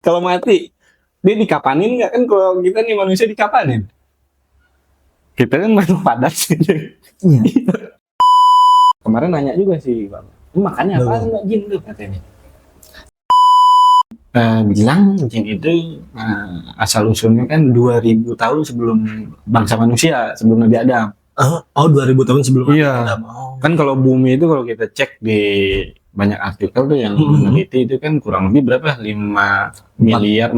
Kalau mati, dia dikapanin nggak kan? Kalau kita nih manusia dikapanin. Kita kan makhluk padat sih. Iya. Kemarin nanya juga sih, Bang. Makannya apa Mbak Jin tuh katanya? Bilang jin itu asal usulnya kan 2000 tahun sebelum bangsa manusia, sebelum Nabi Adam. Oh, 2000 tahun sebelum Iya. Adam. Oh. Kan kalau bumi itu kalau kita cek di banyak artikel tuh yang meneliti itu kan kurang lebih berapa? 4,5 miliar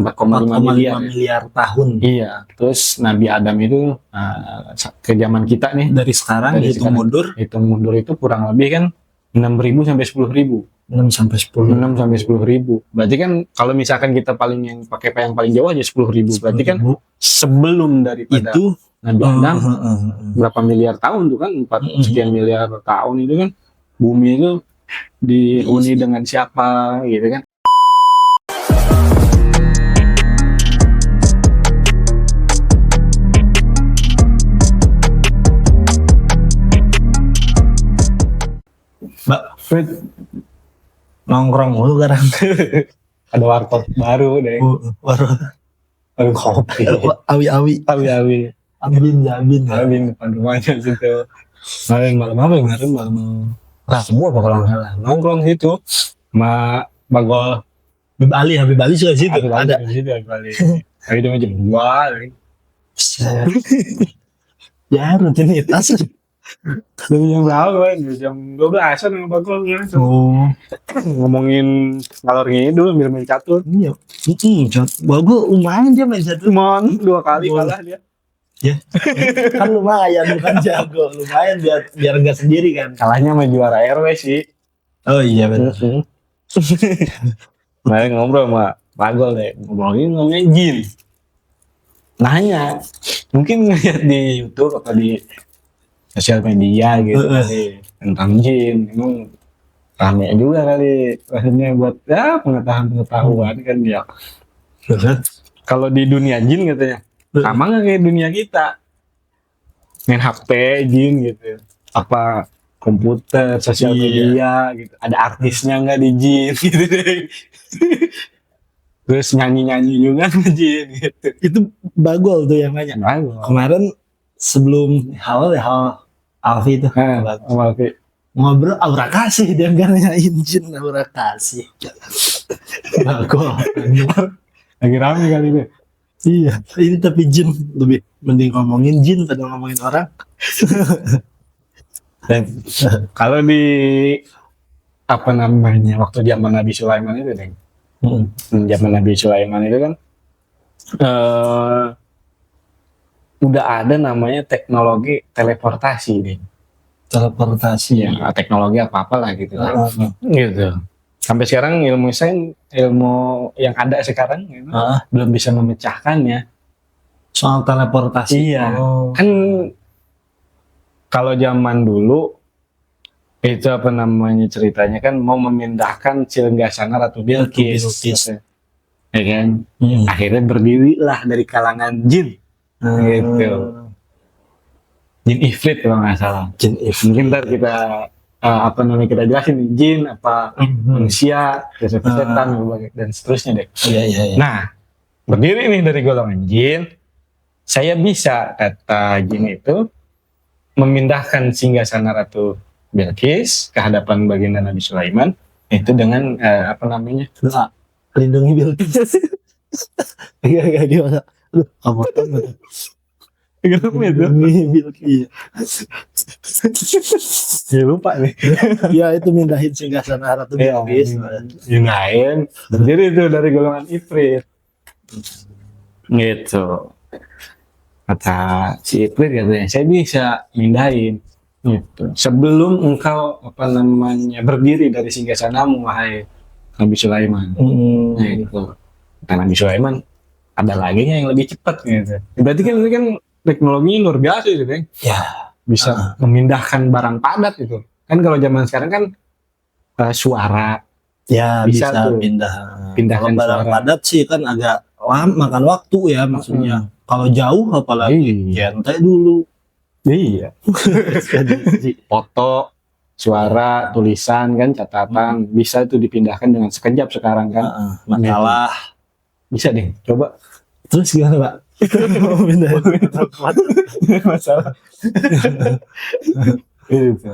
tahun. Iya. Terus Nabi Adam itu ke zaman kita nih Dari sekarang hitung mundur itu kurang lebih kan 6.000 sampai 10.000. 6 sampai 10.000. Berarti kan kalau misalkan kita yang paling jauh aja 10.000. Berarti kan sebelum daripada itu Nabi Adam berapa miliar tahun tuh kan 4 sekian miliar tahun itu kan bumi itu dihuni dengan siapa gitu kan. Mbak Fred nongkrong mulu sekarang. Ada warkop baru deh. Baru kopi. Awi. Abin depan rumahnya situ. Malam semua apa kalau nggak salah nongkrong situ sama Bagol. Habib Ali juga situ. Ada di situ Habib Ali. Hari itu jam 2. Ya rutinitas. Dari jam berapa kan? Jam 12 sama Bagol kan. Ngomongin ngalor ngidul ambil main catur. Iya. Bagol lumayan dia main catur. Cuman 2 kali kalah dia. Ya. Kan lumayan bukan jago. Lumayan biar enggak sendiri kan. Kalahnya sama juara RW sih. Oh iya benar. Nah, ngobrol sama Bagol deh. Ngomongin jin. Nanya. Mungkin ngeliat di YouTube atau di sosial media gitu tentang jin. Emang rame juga kali rasanya buat pengetahuan kan ya. Kalau di dunia jin katanya sama nggak kayak dunia kita, main HP jin gitu, apa komputer, sosial media gitu, ada artisnya nggak di jin gitu deh. Terus nyanyi juga jin gitu. Itu Bagol tuh yang banyak. Kemarin sebelum Alfi itu ngobrol aura kasih, dia nggak nanyain jin aura kasih. Bagol lagi rame kali ini. Iya, ini tapi jin lebih mending ngomongin jin pada ngomongin orang. Kalau di waktu zaman Nabi Sulaiman itu deh. Zaman Nabi Sulaiman itu kan udah ada namanya teknologi teleportasi deh. Teleportasi ya, teknologi apa lah gitu kan. Gitu. Sampai sekarang ilmu yang ada sekarang gitu, belum bisa memecahkannya soal teleportasi. Iya. Kan kalau zaman dulu itu ceritanya kan mau memindahkan Cilenggasana Ratu Bilqis. Ya kan? Akhirnya berdirilah dari kalangan jin. Gitu. Jin Ifrit kalau nggak salah. Jin Ifrit. Mungkin ntar kita kita jelasin jin apa manusia, setan dan seterusnya deh. Iya. Nah, berdiri nih dari golongan jin, saya bisa kata jin itu memindahkan singgasana Ratu Bilqis ke hadapan baginda Nabi Sulaiman itu dengan doa lindungi Bilqis. Gak gimana? Apa tuh? Kenapa itu? Bilqis. Ya lupa nih. Ya itu mindahin singgasana Ratu Bilqis. Mindahin. Berdiri itu dari golongan Ifrit. Gitu. Kata si Ifrit katanya, saya bisa mindahin. Gitu. Sebelum engkau berdiri dari singgasanamu, wahai Nabi Sulaiman. Gitu. Kata Nabi Sulaiman, ada lagi yang lebih cepat gitu. Berarti kan ini kan teknologinya luar biasa gitu kan. Ya. Bisa memindahkan barang padat itu. Kan kalau zaman sekarang kan suara. Ya bisa pindahkan barang padat sih kan agak makan waktu ya maksudnya. Kalau jauh apalagi nyantai dulu. Iya. Foto, suara, tulisan kan, catatan bisa itu dipindahkan dengan sekejap sekarang kan. Makalah. Bisa deh, coba. Terus gimana Pak? Mau pindah tempat. Masalah. Gitu.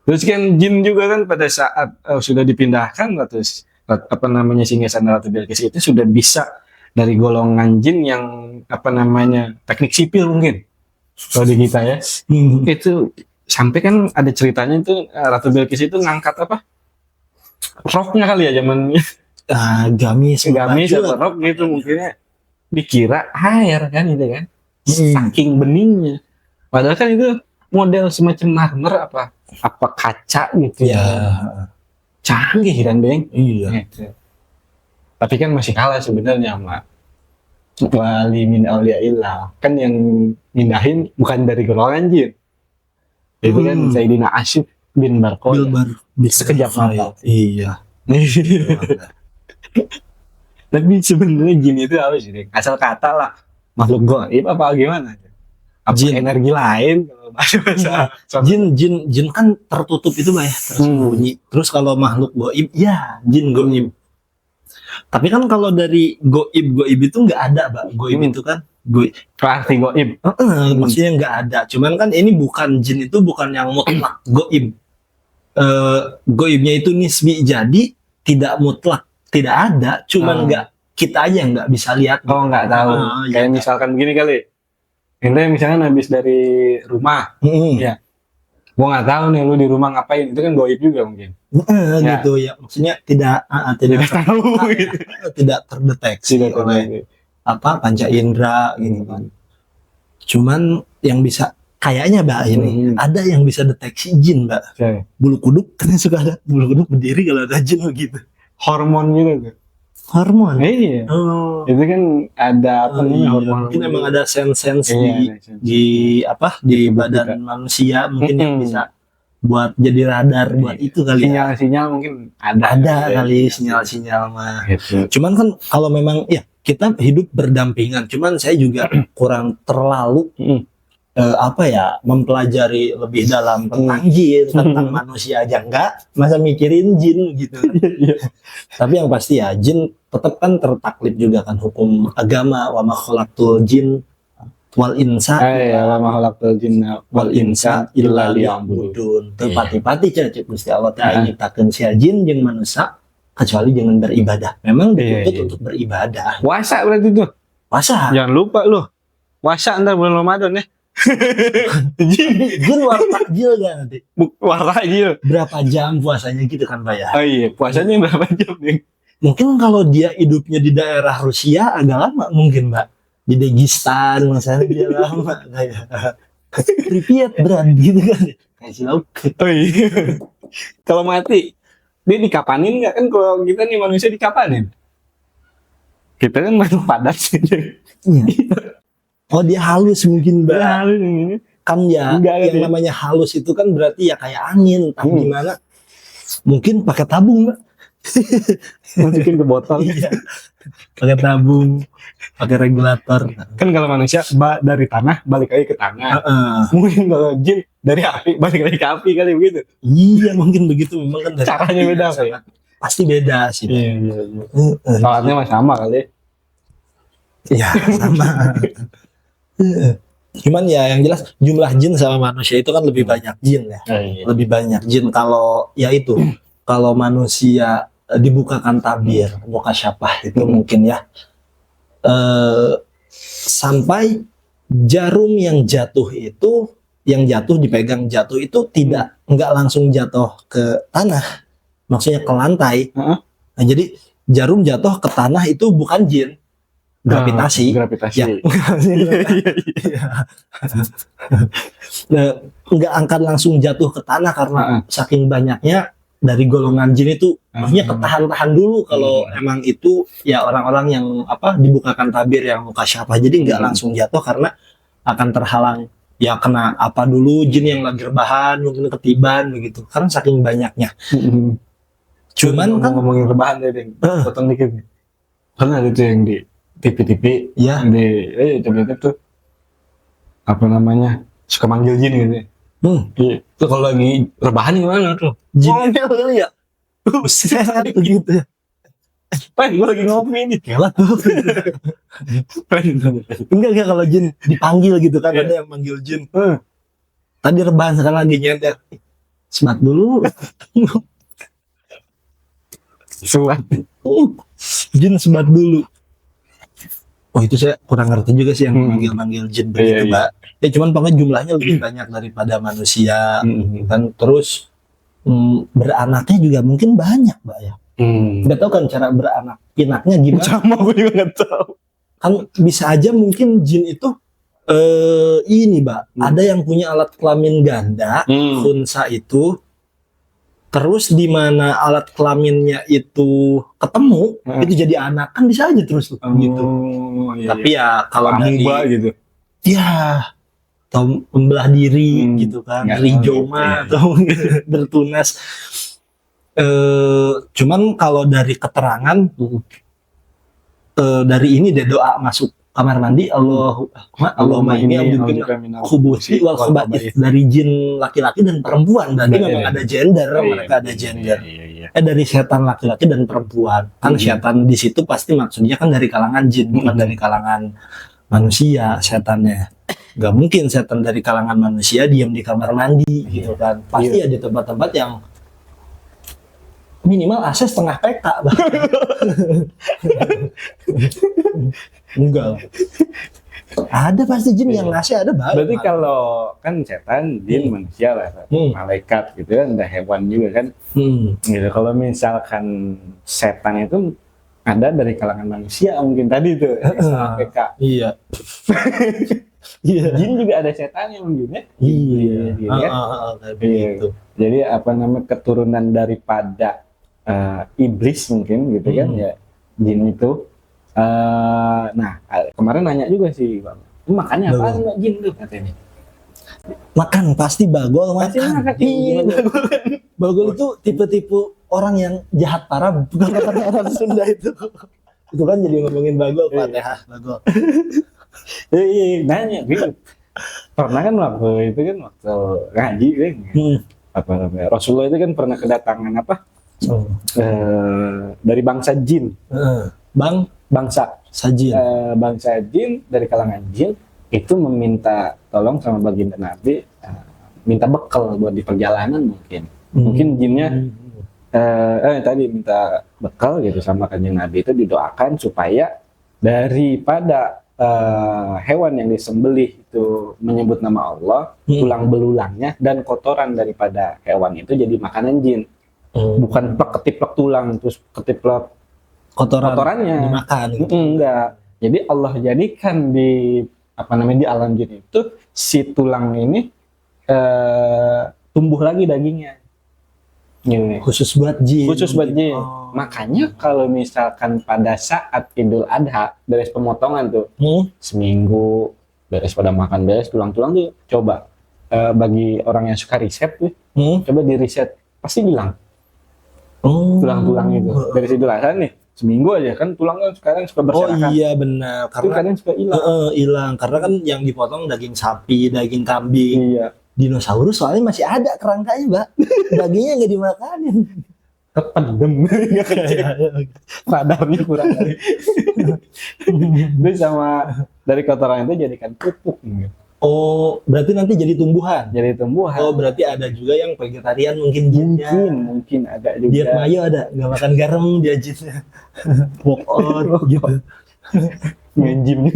Terus kan jin juga kan pada saat sudah dipindahkan terus apa namanya Singgasana Ratu Bilqis itu sudah bisa dari golongan jin yang apa namanya teknik sipil mungkin kalau di kita ya. Itu sampai kan ada ceritanya itu Ratu Bilqis itu ngangkat apa roknya kali ya zamannya gamis atau rok gitu mungkinnya dikira air kan itu kan saking beningnya padahal kan itu model semacam marmer apa kaca gitu ya canggih kan Beng. Iya. Gitu. Tapi kan masih kalah sebenarnya sama wali min auliyaillah kan yang mindahin bukan dari golongan jin itu kan Sayyidina Asyib bin Barqoy sekejap mata. Iya. Tapi sebenarnya jin itu apa sih Beng? Asal kata lah makhluk gaib apa gimana? Apa Jin. Energi lain kalau bahasa Jin kan tertutup itu Mbak ya, tersembunyi. Terus kalau makhluk goib, ya jin goib. Tapi kan kalau dari goib itu nggak ada Mbak. Goib itu kan goib. arti gaib. Maksudnya nggak ada. Cuman kan ini bukan jin itu bukan yang mutlak goib. Goibnya itu nisbi, jadi tidak mutlak, tidak ada. Cuman kita aja nggak bisa lihat. Oh nggak tahu. Kayak misalkan begini kali. Ini misalnya habis dari rumah, ya, gua nggak tahu nih lu di rumah ngapain, itu kan goib juga mungkin. Gitu ya, maksudnya tidak tahu, gitu. Tidak terdeteksi oleh apa panca indera gitu kan. Cuman yang bisa kayaknya Mbak ini ada yang bisa deteksi jin Mbak. Okay. Bulu kuduk kan suka ada bulu kuduk berdiri kalau ada jin begitu. Hormon juga tuh. Hormon. Iya. Itu kan ada apa namanya hormon. Mungkin emang ada sense di badan manusia mungkin yang bisa buat jadi radar buat itu kali. Sinyal-sinyal mungkin ada kali sinyal-sinyal mah. Gitu. Cuman kan kalau memang ya kita hidup berdampingan. Cuman saya juga kurang terlalu mempelajari lebih dalam tentang jin, tentang manusia aja enggak, masa mikirin jin gitu. Tapi yang pasti ya jin tetap kan tertaklid juga kan hukum agama wa ma khalaqtul jin wal insa wa ma khalaqtul jinna wal insa illa liya'budun. Tepati-pati cacik Gusti Allah Ta'ala nyiptakeun sia jin jeung manusia kecuali jangan beribadah. Memang dituntut untuk beribadah. Puasa berarti tuh. Puasa. Jangan lupa loh. Puasa ntar bulan Ramadan ya. Jin takjil gak nanti? Takjil. Berapa jam puasanya gitu kan Pak ya? Oh iya, puasanya berapa jam nih? Mungkin kalau dia hidupnya di daerah Rusia agak lama mungkin Mbak. Di Dagestan misalnya dia lama kayak Pripyat berat gitu kan. Kayak Lauk. Oh iya. Kalau mati dia dikapanin nggak kan? Kalau kita nih manusia dikapanin. Kita kan makhluk padat sih. Iya. Oh dia halus mungkin Mbak. Halus ini. Kan ya yang namanya halus itu kan berarti ya kayak angin. Tapi gimana? Mungkin pakai tabung Mbak. Masukin ke botol. Iya. Pakai tabung, pakai regulator. Kan kalau manusia dari tanah balik lagi ke tanah. Mungkin kalau jin dari api balik lagi ke api kali begitu. Iya mungkin begitu. Memang kan caranya beda ya. Pasti beda sih. Iya. Soalnya mah sama kali. Iya sama. Cuman ya yang jelas jumlah jin sama manusia itu kan lebih banyak jin ya. Lebih banyak jin kalau ya itu kalau manusia dibukakan tabir mukasyafah itu mungkin ya sampai jarum yang jatuh dipegang jatuh itu nggak langsung jatuh ke tanah, maksudnya ke lantai. Nah, jadi jarum jatuh ke tanah itu bukan jin. Gravitasi. Ya. Nggak akan langsung jatuh ke tanah karena saking banyaknya dari golongan jin itu, maksudnya ketahan-tahan dulu kalau emang itu ya orang-orang yang dibukakan tabir yang mukasyafah, jadi nggak langsung jatuh karena akan terhalang ya kena apa dulu jin yang lagi rebahan mungkin ketiban begitu karena saking banyaknya. Cuman kan ngomongin rebahan deh, potong dikit. Karena ada tuh yang di TV ya di TV tuh apa namanya suka manggil jin gitu. Itu kalau lagi rebahan gimana tuh? Jinnya ya. Buset gitu ya. Pak, gue lagi ngopi nih. Kelat tuh. Enggak kalau jin dipanggil gitu kan, ada yang manggil jin. Tadi rebahan sekarang lagi nyender. Semat dulu. Suat. Jin semat dulu. Oh itu saya kurang ngerti juga sih yang manggil-manggil jin begitu, Mbak. Ya cuman pokoknya jumlahnya lebih banyak daripada manusia kan. Terus beranaknya juga mungkin banyak, Mbak ya. Nggak tahu kan cara beranak pinaknya gimana? Sama gue juga nggak tahu. Kan bisa aja mungkin jin itu ini, Mbak. Ada yang punya alat kelamin ganda, khunsa itu. Terus di mana alat kelaminnya itu ketemu, itu jadi anak, kan bisa aja terus tuh gitu. Iya, tapi ya kalau dari gitu. Ya atau membelah diri gitu kan, rizoma atau bertunas. Cuman kalau dari keterangan dari ini deh, doa masuk kamar mandi, Allahumma ini khubuthi wal khaba'ith, dari jin laki-laki dan perempuan. Berarti memang ada gender, mereka ada gender. Dari setan laki-laki dan perempuan. Kan setan di situ pasti maksudnya kan dari kalangan jin, bukan dari kalangan manusia setannya. Gak mungkin setan dari kalangan manusia diam di kamar mandi gitu kan. Pasti ada tempat-tempat yang minimal AC setengah PK. Enggak. Ada pasti jin yang AC ada banget. Berarti kalau kan setan, jin manusia lah, malaikat gitu kan, ada hewan juga kan. Gitu. Kalau misalkan setan itu ada dari kalangan manusia mungkin tadi tuh PK. Iya. Iya. Jin juga ada setannya mungkin ya. Iya. Gitu. Jadi apa namanya, keturunan daripada iblis mungkin gitu kan ya, jin itu. Nah kemarin nanya juga sih Bang, makannya apa Mbak jin tuh katanya? Makan pasti bagol makan. Iya, bagol itu tipe-tipe orang yang jahat parah, bukan kata orang Sunda itu. Itu kan jadi ngomongin bagol, Fatihah bagol. Iya, nanya gitu. Pernah kan waktu itu kan waktu ngaji kan, apa namanya, Rasulullah itu kan pernah kedatangan apa? Dari bangsa jin. Bangsa jin dari kalangan jin itu meminta tolong sama baginda Nabi, minta bekal buat di perjalanan mungkin jinnya tadi minta bekal gitu sama kanjeng Nabi, itu didoakan supaya daripada hewan yang disembelih itu menyebut nama Allah, tulang belulangnya dan kotoran daripada hewan itu jadi makanan jin. Bukan plek-ketiplek tulang terus ketiplek kotorannya dimakan. Enggak. Jadi Allah jadikan di apa namanya, di alam jin itu si tulang ini tumbuh lagi dagingnya. Gini. Khusus buat jin. Makanya kalau misalkan pada saat Idul Adha beres pemotongan tuh, seminggu beres pada makan beres tulang-tulang tuh, coba bagi orang yang suka riset tuh, coba di riset pasti hilang. Tulang-tulang itu dari Idul Adha nih, seminggu aja kan tulangnya sekarang suka berserakan. Oh iya benar, karena kadang suka hilang karena kan yang dipotong daging sapi, daging kambing. Iya. Dinosaurus soalnya masih ada kerangkanya, Mbak. Dagingnya nggak dimakanin. Kependem, nggak kecil. Radarnya kurang kali. Terus sama dari kotoran itu jadikan pupuk. Oh, berarti nanti jadi tumbuhan. Oh, berarti ada juga yang vegetarian mungkin jinnya. Mungkin ada juga. Diet mayo ada, nggak makan garam dia jinnya. Walk out gitu. Main gym.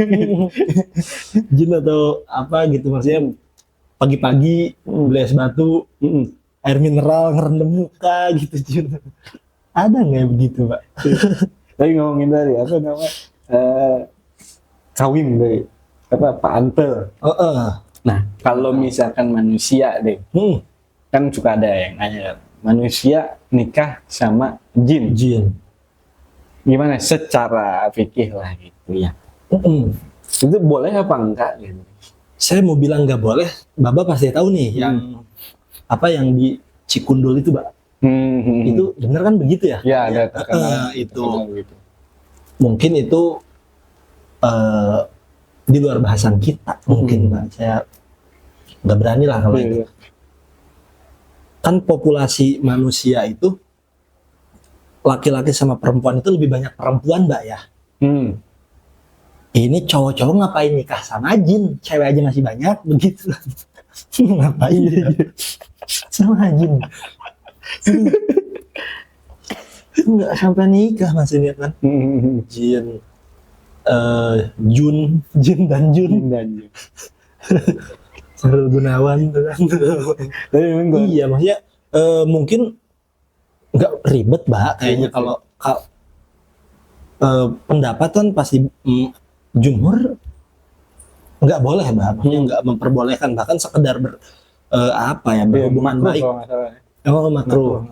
Jin atau apa gitu, maksudnya pagi-pagi beli es batu, air mineral ngerendam muka gitu jin. Ada nggak begitu, Pak? Tapi ngomongin dari apa namanya, kawin dari apa Pak Antel. Nah kalau misalkan manusia deh, kan suka ada yang nanya, manusia nikah sama jin. Gimana secara fikih lah gitu ya? Itu boleh apa enggak gitu? Saya mau bilang nggak boleh, Bapak pasti tahu nih yang apa yang di Cikundul itu, Pak. Itu bener kan begitu ya? Ya ada itu. Mungkin itu di luar bahasan kita, mungkin Pak. Saya nggak berani lah kalau itu. Kan populasi manusia itu laki-laki sama perempuan itu lebih banyak perempuan, Mbak ya. Ini cowok-cowok ngapain nikah sama jin? Cewek aja masih banyak begitu. Ngapain ya? Sama jin? Nggak sampai nikah masih lihat kan? Jin, Jin dan Jun. Sahrul Gunawan tuh kan. Iya, maksudnya mungkin nggak ribet, Mbak. Kayaknya kalau pendapat kan pasti jumhur nggak boleh, Mbak. Maksudnya nggak memperbolehkan, bahkan sekedar berhubungan baik. Oh, makruh.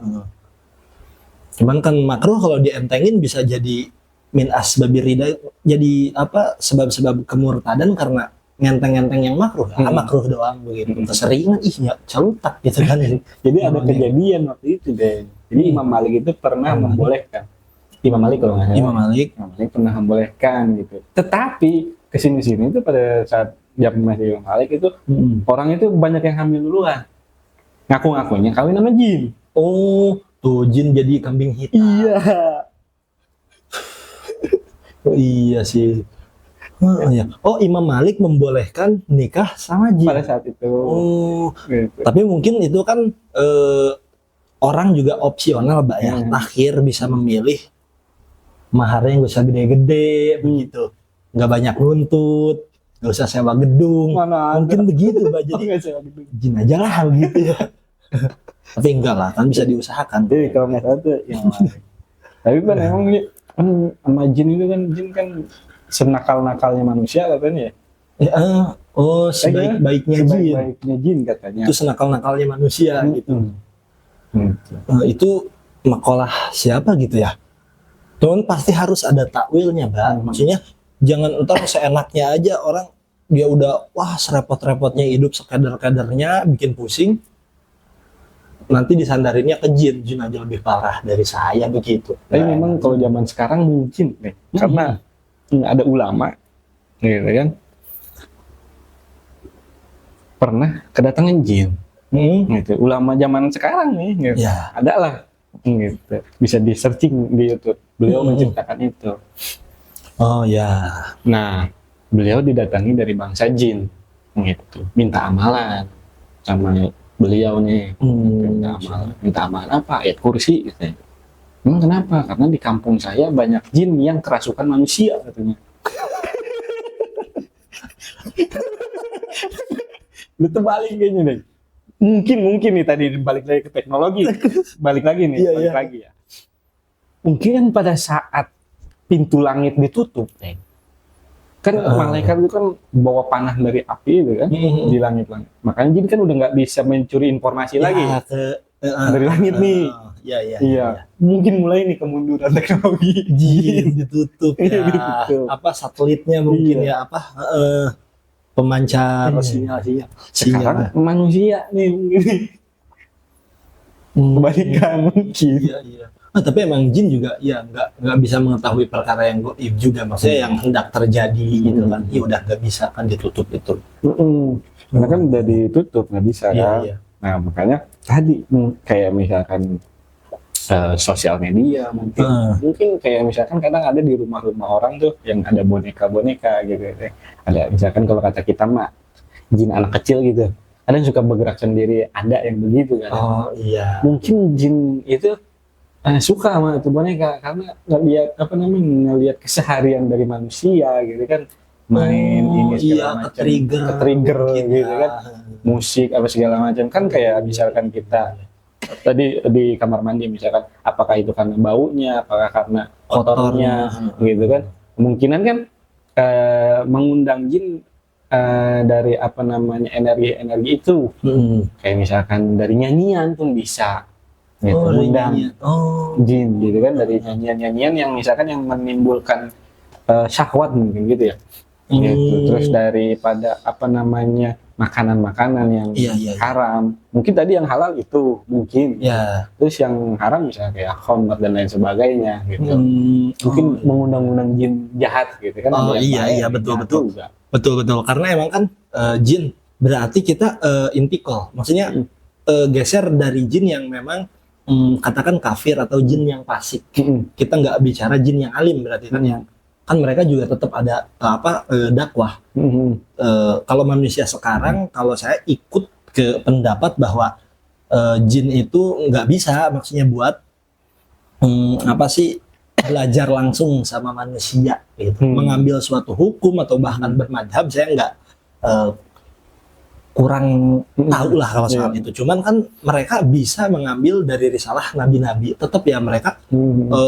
Cuman kan makruh kalau dientengin bisa jadi min asbabir ridha, jadi sebab-sebab kemurtadan karena ngenteng-ngenteng yang makruh. Makruh doang begitu. Keseringan ya calutak gitu kan. Jadi ada kejadian waktu itu deh. Jadi Imam Malik itu pernah membolehkan. Imam Malik kalau nggak salah. Imam Malik pernah membolehkan gitu. Tetapi kesini-sini itu pada saat jam masih Imam Malik itu orang itu banyak yang hamil duluan. Ngaku-ngakunya kawin sama jin. Oh, tuh jin jadi kambing hitam. Iya. Oh iya sih. Oh, iya. Oh, Imam Malik membolehkan nikah sama jin pada saat itu. Oh, gitu. Tapi mungkin itu kan orang juga opsional, Mbak ya. Akhir bisa memilih maharnya nggak usah gede-gede begitu, nggak banyak nuntut, nggak usah sewa gedung. Mungkin begitu, Mbak. Jadi jin aja lah gitu ya. Tapi enggak lah, kan bisa diusahakan. Jadi kalau nggak salah tuh yang tapi kan emang kan sama jin itu kan, jin kan senakal-nakalnya manusia katanya ya. Sebaik-baiknya jin. Sebaik-baiknya jin katanya. Itu senakal-nakalnya manusia gitu. Itu makalah siapa gitu ya? Cuman pasti harus ada takwilnya, Mbak. Maksudnya jangan entar seenaknya aja orang dia udah serepot-repotnya hidup sekadar-kadarnya bikin pusing. Nanti disandarinnya ke jin aja lebih parah dari saya begitu. Tapi memang kalau zaman sekarang mungkin nih, karena ada ulama gitu kan, pernah kedatangan jin. Gitu. Ulama zaman sekarang nih gitu. Ya. Ada lah gitu. Bisa di searching di YouTube. Beliau menceritakan itu. Oh ya. Nah, beliau didatangi dari bangsa jin gitu. Minta amalan sama beliau nih. Minta amalan apa? Ayat kursi gitu. Emang kenapa? Karena di kampung saya banyak jin yang kerasukan manusia katanya. Lu terbalik kayaknya deh. Mungkin nih tadi balik lagi ke teknologi. Balik lagi ya. Mungkin kan pada saat pintu langit ditutup, kan malaikat itu kan bawa panah dari api itu kan di langit-langit. Makanya jin kan udah nggak bisa mencuri informasi lagi dari langit nih. Iya. Mungkin mulai nih kemunduran teknologi. Jin ditutup ya. Satelitnya mungkin ya pemancar sinyal. Sekarang manusia nih mungkin. Kebalikan mungkin. Iya. Tapi emang jin juga ya nggak bisa mengetahui perkara yang gaib juga, maksudnya yang hendak terjadi gitu kan. Ya udah nggak bisa kan ditutup itu. Karena kan udah ditutup nggak bisa kan. Iya. Nah makanya tadi kayak misalkan sosial media mungkin kayak misalkan kadang ada di rumah-rumah orang tuh yang ada boneka-boneka gitu. Ada misalkan kalau kata kita mah jin anak kecil gitu. Ada yang suka bergerak sendiri, ada yang begitu kan. Oh iya. Mungkin jin itu suka sama itu boneka karena ngelihat keseharian dari manusia gitu kan, main ini segala macam, ke-trigger gitu kan, musik apa segala macam kan, kayak misalkan kita tadi di kamar mandi misalkan, apakah itu karena baunya, apakah karena kotornya gitu kan, kemungkinan kan mengundang jin dari energi itu, kayak misalkan dari nyanyian pun bisa. Gitu, undang jin gitu kan, dari nyanyian yang misalkan yang menimbulkan syahwat mungkin gitu ya. Gitu. Terus daripada makanan-makanan yang haram, mungkin tadi yang halal itu mungkin. Terus yang haram misalnya kayak khamr dan lain sebagainya gitu. Mungkin mengundang-undang jin jahat gitu kan. Iya betul karena emang kan jin berarti kita intikal, maksudnya geser dari jin yang memang katakan kafir atau jin yang fasik. Kita nggak bicara jin yang alim berarti kan yang kan mereka juga tetap ada dakwah. Kalau manusia sekarang, kalau saya ikut ke pendapat bahwa jin itu nggak bisa, maksudnya buat belajar langsung sama manusia, gitu. Mengambil suatu hukum atau bahkan bermadhab, saya nggak kurang tahu lah kalau soal itu. Cuman kan mereka bisa mengambil dari risalah nabi-nabi. Tetap ya mereka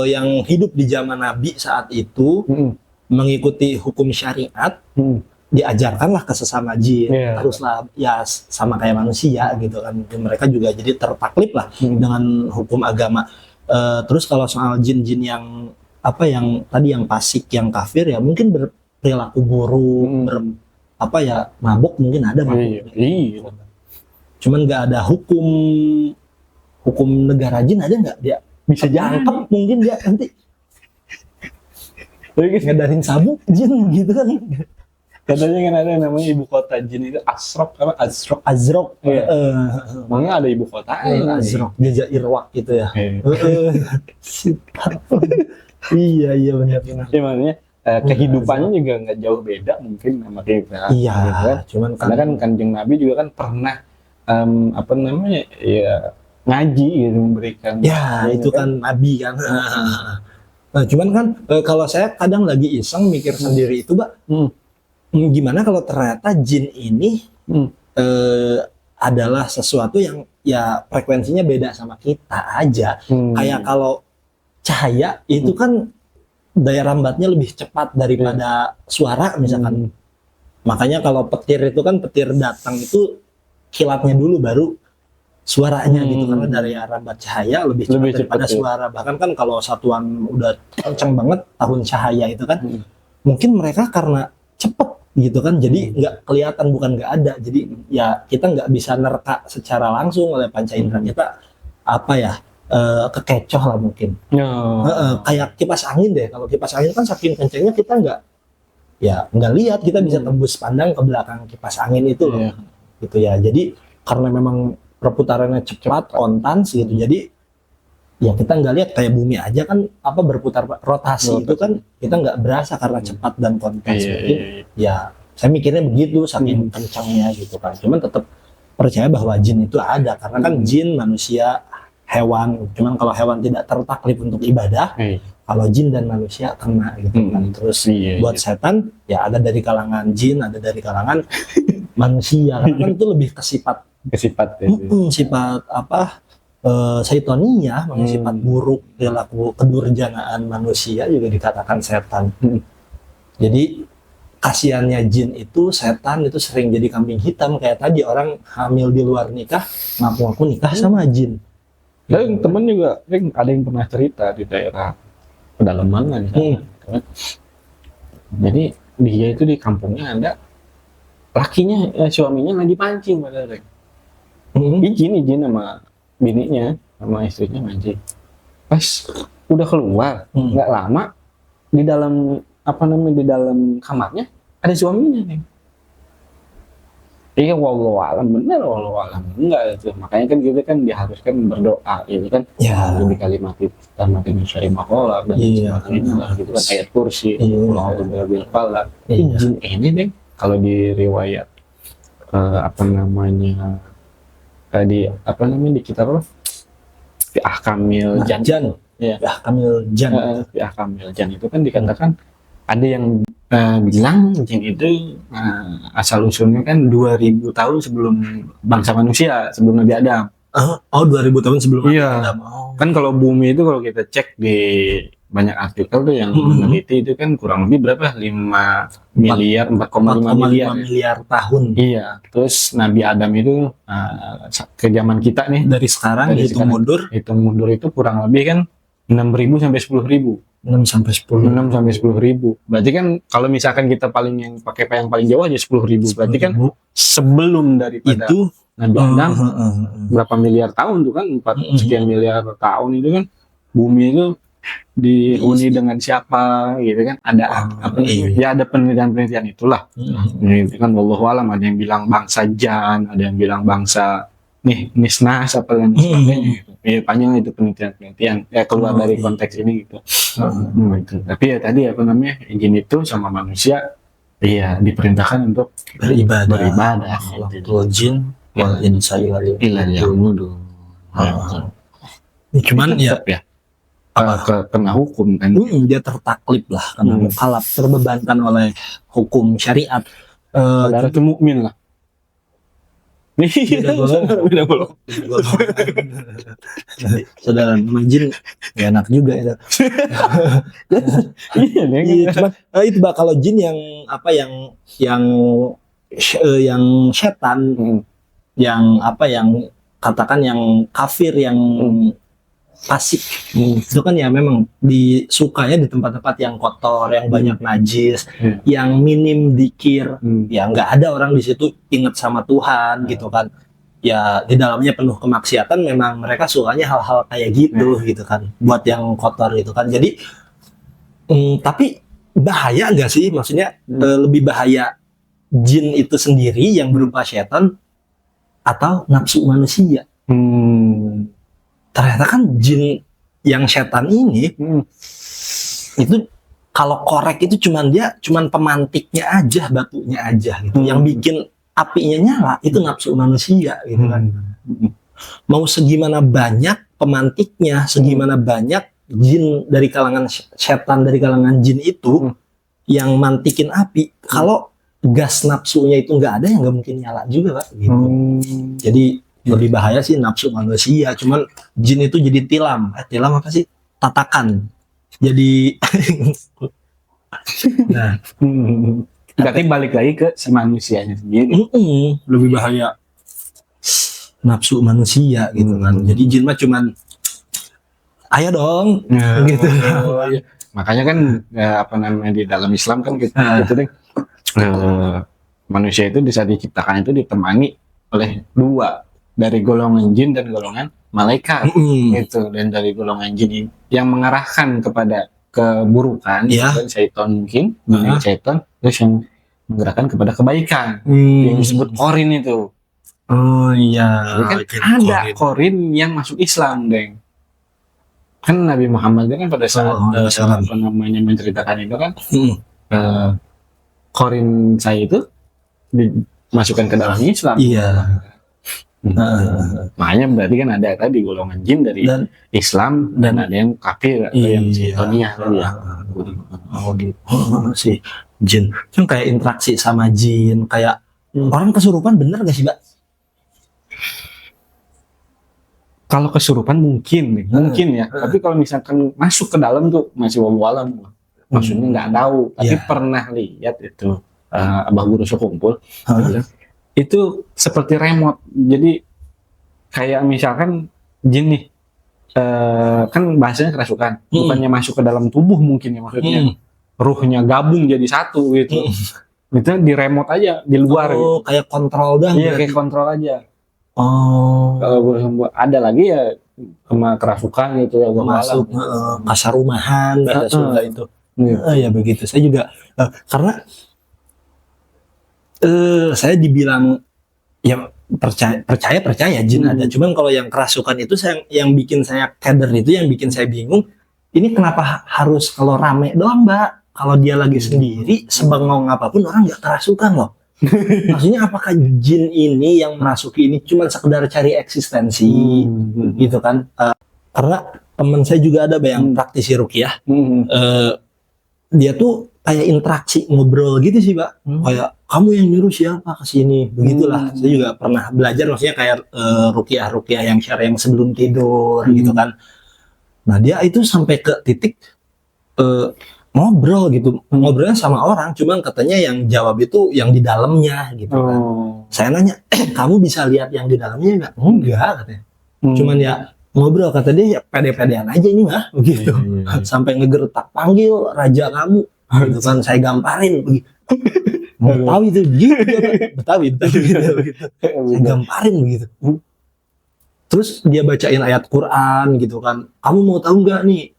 yang hidup di zaman nabi saat itu mengikuti hukum syariat, diajarkanlah ke sesama jin, haruslah ya sama kayak manusia gitu kan. Mereka juga jadi tertaklif lah dengan hukum agama. Terus kalau soal jin-jin yang yang tadi yang fasik, yang kafir ya mungkin berperilaku buruk, mabuk mungkin ada mabuk. Cuman nggak ada hukum negara jin, ada nggak dia bisa jangkep mungkin dia nanti ngedarin sabuk jin gitu kan. Katanya kan ada namanya ibu kota jin itu Azraq. Makanya ada ibu kota Azraq, Jaja Irwaq gitu ya. Iya benar. Makanya kehidupannya juga nggak jauh beda mungkin sama kita. Iya, kan? Cuman karena kan Kanjeng Nabi juga kan pernah ngaji gitu, memberikan. Ya itu kan Nabi kan. Nah, cuman kan kalau saya kadang lagi iseng mikir sendiri itu, Mbak, gimana kalau ternyata jin ini adalah sesuatu yang ya frekuensinya beda sama kita aja. Kayak kalau cahaya itu kan daya rambatnya lebih cepat daripada suara misalkan. Makanya kalau petir itu kan petir datang itu kilatnya dulu baru suaranya gitu, karena daya rambat cahaya lebih cepat daripada suara. Bahkan kan kalau satuan udah kenceng banget tahun cahaya itu kan mungkin mereka karena cepet gitu kan, jadi nggak kelihatan, bukan nggak ada. Jadi ya kita nggak bisa nerka secara langsung oleh panca indera kita kekecoh lah mungkin. Kayak kipas angin deh. Kalau kipas angin kan saking kencengnya kita nggak lihat, kita bisa tembus pandang ke belakang kipas angin itu loh. Gitu ya. Jadi karena memang perputarannya cepat, konstans gitu. Jadi ya kita nggak lihat, kayak bumi aja kan berputar rotasi itu kan kita nggak berasa karena cepat dan konstans. Ya saya mikirnya begitu saking kencangnya gitu kan. Cuman tetap percaya bahwa jin itu ada, karena kan jin, manusia, hewan. Cuman kalau hewan tidak tertaklif untuk ibadah, kalau jin dan manusia kena gitu kan. Terus buat setan ya ada dari kalangan jin, ada dari kalangan manusia. Karena kan itu lebih ke sifat Syaitonia, sifat buruk, perilaku kedurjanaan manusia juga dikatakan setan. Jadi kasihannya jin itu, setan itu sering jadi kambing hitam. Kayak tadi orang hamil di luar nikah, ngaku-ngaku nikah sama jin. Dan temen juga ada yang pernah cerita di daerah pedalaman lah misalnya. Jadi dia itu di kampungnya ada lakinya, suaminya lagi pancing padahal. Izin sama bininya, sama istrinya mancing. Pas udah keluar, nggak lama di dalam di dalam kamarnya ada suaminya nih. Iya, wallahu alam benar, wallahu alam enggak itu. Makanya kan kita kan diharuskan berdoa gitu kan. Ya, lebih kalimat tamatin syari maqala dan sebagainya gitu kan, ayat kursi, Allahu bil falaq. Jin ini deh kalau di riwayat di kitab di Ahkamil Jan. Ahkamil Jan itu kan dikatakan ada yang bilang jin itu asal usulnya kan 2000 tahun sebelum bangsa manusia, sebelum Nabi Adam. 2000 tahun sebelum Nabi Adam. Kan kalau bumi itu kalau kita cek di banyak artikel tuh yang meneliti itu kan kurang lebih berapa? 4,5 miliar tahun. Iya. Terus Nabi Adam itu ke zaman kita nih, dari sekarang hitung mundur itu kurang lebih kan 6.000 sampai 10.000. 6 sampai 10.000. Berarti kan kalau misalkan kita yang paling jauh aja 10.000. Berarti kan sebelum daripada itu Nabi Adam berapa miliar tahun tuh kan, 4 sekian miliar tahun itu kan bumi itu dihuni dengan siapa gitu kan, ada ya ada penelitian itulah. Itu kan wallahu alam, ada yang bilang bangsa Jan, ada yang bilang bangsa Nisnas apa dan sebagainya. ya panjang itu penelitian ya keluar dari konteks ini gitu. Gitu. Tapi ya tadi apa namanya jin itu sama manusia iya diperintahkan untuk beribadah. Kalau jin wal insa illa liya'budun. Cuman ya kena hukum kan. Dia tertaklif lah karena mukhalaf, terbebankan oleh hukum syariat. Saudara itu mukmin lah. Beda golong. Saudara nama jin ya enak juga itu. Iya, cuman itu kalau jin yang apa yang setan, yang apa yang katakan yang kafir, yang fasik, itu kan ya memang disukanya di tempat-tempat yang kotor, yang banyak najis, yang minim dzikir, ya nggak ada orang di situ ingat sama Tuhan gitu kan, ya di dalamnya penuh kemaksiatan, memang mereka sukanya hal-hal kayak gitu gitu kan, buat yang kotor gitu kan. Jadi tapi bahaya nggak sih, maksudnya lebih bahaya jin itu sendiri yang berupa setan atau nafsu manusia? Ternyata kan jin yang setan ini itu kalau korek itu cuman pemantiknya aja, batunya aja gitu. Yang bikin apinya nyala itu nafsu manusia gitu kan. Mau segimana banyak pemantiknya, segimana banyak jin dari kalangan setan, dari kalangan jin itu yang mantikin api, kalau gas nafsunya itu nggak ada, yang nggak mungkin nyala juga Pak gitu. Jadi lebih bahaya sih nafsu manusia, cuman jin itu jadi tilam apa sih, tatakan, jadi nah berarti balik lagi ke manusianya sendiri. Lebih bahaya nafsu manusia gitu kan. Jadi jin mah cuman ayo dong gitu. Makanya kan apa namanya di dalam Islam kan gitu deh, manusia itu di saat diciptakan itu ditemani oleh dua, dari golongan jin dan golongan malaikat gitu. Dan dari golongan jin yang mengarahkan kepada keburukan, syaitan mungkin, syaitan, terus yang menggerakkan kepada kebaikan, yang disebut korin itu. Oh iya. Jadi kan ada korin yang masuk Islam, Deng. Kan Nabi Muhammad kan pada saat apa namanya menceritakan itu kan, korin saya itu dimasukkan ke dalam Islam. Iya. Makanya berarti kan ada tadi golongan jin dari Islam dan ada yang kafir atau yang Syaitoniah tadi ya. Si jin kan kayak interaksi sama jin, kayak orang kesurupan, bener gak sih Mbak? Kalau kesurupan mungkin ya. Tapi kalau misalkan masuk ke dalam tuh masih wallahu alam. Maksudnya nggak tahu. Tapi pernah lihat itu Abah Guru sekumpul. Itu seperti remote. Jadi kayak misalkan jin nih, kan bahasanya kerasukan, bukannya masuk ke dalam tubuh mungkin ya, maksudnya ruhnya gabung jadi satu gitu. Itu di remote aja di luar. Gitu. Kayak kontrol dah. Iya, kayak kontrol aja. Kalau ada lagi ya sama kerasukan gitu ya, masuk pasar rumahan, bahasa Sunda itu. Ya begitu. Saya juga karena saya dibilang ya percaya jin ada, cuman kalau yang kerasukan itu yang bikin saya keder itu, yang bikin saya bingung, ini kenapa harus kalau rame doang Mbak, kalau dia lagi sendiri sebengong apapun orang nggak kerasukan loh. Maksudnya apakah jin ini yang merasuki ini cuma sekedar cari eksistensi gitu kan? Karena teman saya juga ada yang praktisi ruqyah, dia tuh kayak interaksi ngobrol gitu sih Pak, kayak kamu yang nyuruh siapa kesini, begitulah. Saya juga pernah belajar, maksudnya kayak ruqyah yang syar'i yang sebelum tidur gitu kan. Nah dia itu sampai ke titik ngobrol gitu, ngobrolnya sama orang, cuman katanya yang jawab itu yang di dalamnya gitu kan. Saya nanya, kamu bisa lihat yang di dalamnya nggak? Enggak katanya. Cuman ya ngobrol, kata dia ya pede-pedean aja ini mah begitu. Sampai ngegertak, panggil raja kamu gitu kan, saya gamparin begitu. Betawi itu gitu, Betawi gitu. Saya gamparin begitu. Terus dia bacain ayat Quran gitu kan. Kamu mau tahu nggak nih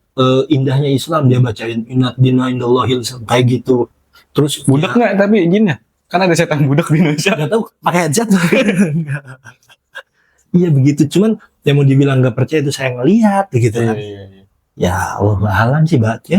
indahnya Islam, dia bacain inna dina indallahil Islam kayak gitu. Terus budak nggak tapi jinnya? Kan ada setan budak di Indonesia. Nggak tahu pakai headset. Iya begitu, cuman yang mau dibilang gak percaya itu saya ngelihat gitu kan. Ya Allah alam sih ya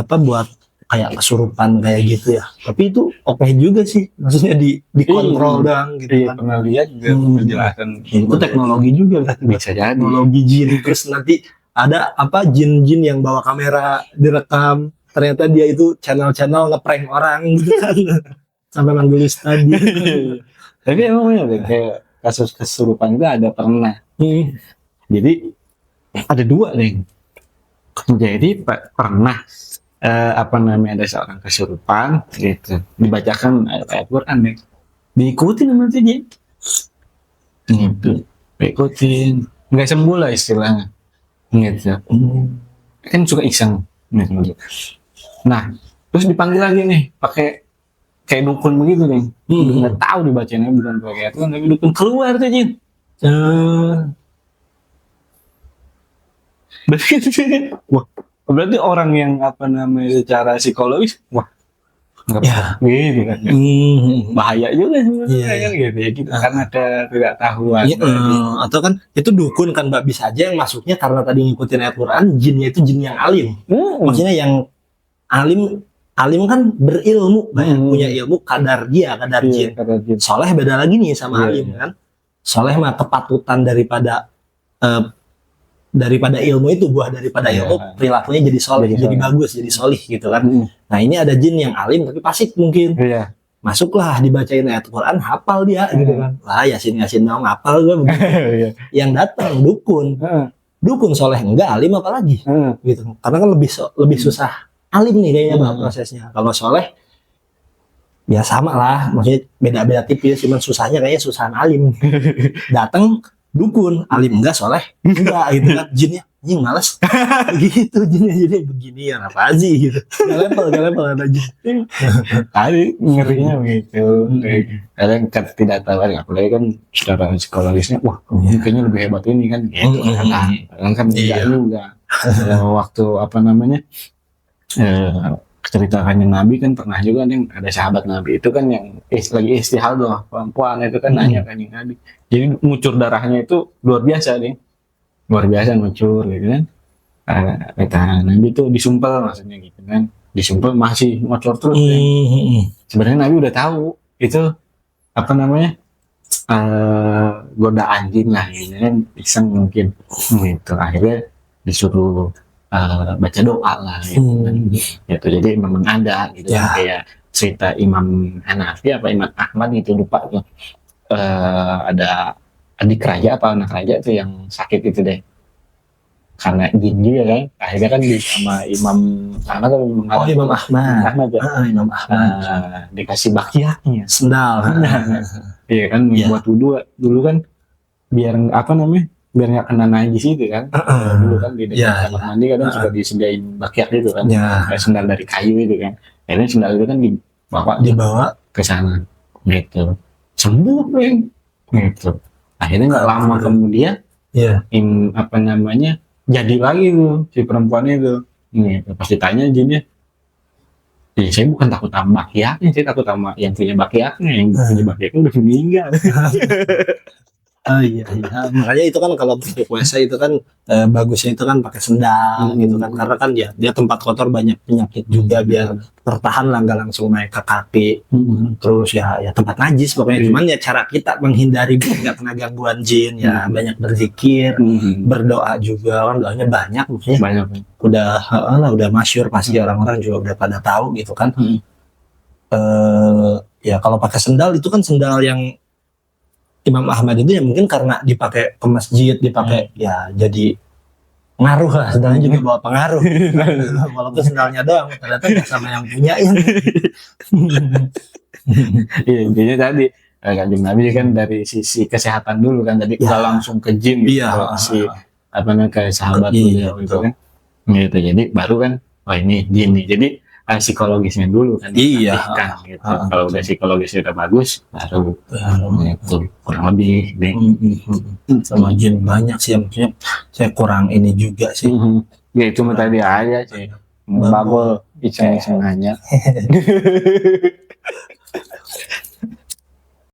buat kayak kesurupan kayak gitu ya. Tapi itu oke juga sih, maksudnya dikontrol dong gitu kan. Pernah lihat juga penjelasan itu teknologi juga berarti. Bisa jadi Teknologi jin, terus nanti ada apa jin-jin yang bawa kamera direkam, ternyata dia itu channel-channel ngeprank orang gitu kan. Sampai manggil tadi. Tapi emang bener kayak kasus kesurupan itu ada pernah. Jadi ada 2 nih. Jadi pernah apa namanya ada seorang kesurupan gitu, dibacakan ayat Quran nih, diikutin sama dia gitu, diikutin nggak sembuh lah istilahnya gitu. Kan suka iseng gitu. Nah terus dipanggil lagi nih pakai kayak dukun begitu nih, nggak tahu dibacanya bukan pakai ayat Quran tapi dukun, keluar tuh Jin. Berarti orang yang apa namanya secara psikologis, wah nggak gitu kan, bahaya juga sebenarnya gitu ya, gitu karena ketidaktahuan. Atau kan itu dukun kan Mbak, bisa aja yang masuknya karena tadi ngikutin ayat Quran, jinnya itu jin yang alim. Maksudnya yang alim kan berilmu, punya ilmu kadar jin. Soleh beda lagi nih sama alim kan. Soleh mah kepatutan daripada ilmu itu, buah daripada ilmu, perilakunya jadi soleh, jadi bagus, jadi solih gitu kan. Nah ini ada jin yang alim tapi fasik mungkin. Masuklah dibacain ayat Quran, hafal dia gitu kan. Lah Yasin dong, hafal gue begitu. Yang datang dukun soleh enggak, alim apalagi gitu. Karena kan lebih susah alim nih kayaknya prosesnya. Kalau soleh ya sama lah, maksudnya beda-beda tipis, cuman susahnya kayaknya susahan alim. Datang dukun, alim enggak, soleh enggak gitu kan, jinnya anjing males gitu, jinnya jadi begini ya apa sih gitu, gak level ada jin. Tadi ngerinya begitu. Kadang tidak tahu, apalagi kan secara psikologisnya, wah kayaknya lebih hebat ini kan gitu. Kan tidak juga. Waktu apa namanya ceritakannya Nabi kan pernah juga nih, ada sahabat Nabi itu kan yang lagi istihadah perempuan itu kan nanya kan Nabi, jadi ngucur darahnya itu luar biasa ngucur gitu kan. Kata Nabi itu disumpel, maksudnya gitu kan, disumpel masih ngocor terus kan. Sebenarnya Nabi udah tahu itu apa namanya godaan jin lah gitu kan, iseng mungkin gitu. Akhirnya disuruh baca doa lah gitu kan. Gitu, jadi memang ada gitu kayak cerita Imam Hanafi apa Imam Ahmad itu lupa tuh, ada adik raja apa anak raja tuh yang sakit itu deh karena jin juga kan. Akhirnya kan sama Imam Ahmad Imam Ahmad Imam Ahmad dikasih bakiaknya sendal. Iya kan, buat wudhu dulu kan biar apa namanya, biar nggak kena najis itu kan. Dulu kan di dekat kamar mandi kadang suka disediain bakiak gitu kan, kayak sendal dari kayu itu kan. Akhirnya sendal itu kan dibawa ke sana gitu, sembuh kan gitu. Akhirnya nggak lama kemudian apa namanya jadi lagi tuh si perempuan itu gitu. Pas ditanya jinnya, saya bukan takut sama bakiaknya, saya takut sama yang punya bakiaknya, yang punya bakiaknya udah meninggal. Iya. Makanya itu kan kalau untuk WC itu kan bagusnya itu kan pakai sendal gitu kan, karena kan dia tempat kotor banyak penyakit juga, biar tertahan lah, nggak langsung naik ke kaki. Terus ya tempat najis pokoknya. Cuman ya cara kita menghindari biar nggak kena gangguan jin ya banyak berzikir, berdoa juga, kan doanya banyak, maksudnya banyak. Udah masyhur, pasti orang-orang juga udah pada tahu gitu kan. Ya kalau pakai sendal itu kan sendal yang Imam Ahmad itu ya mungkin karena dipakai ke masjid, dipakai ya jadi ngaruh lah, sendalnya juga bawa pengaruh. Walaupun sendalnya doang, ternyata nggak sama yang punya ya. Iya, intinya tadi Kanjeng Nabi kan dari sisi kesehatan dulu kan, tadi nggak langsung ke jin gitu, si apa namanya kayak sahabat gitu kan, gitu. Jadi baru kan, wah ini jin nih. Jadi psikologisnya dulu kan, gitu. Kalau udah psikologisnya udah bagus, baru itu kurang lebih deh. Sama jin banyak sih, maksudnya saya kurang ini juga sih. Ya itu tadi aja sih, bagol iseng-iseng aja.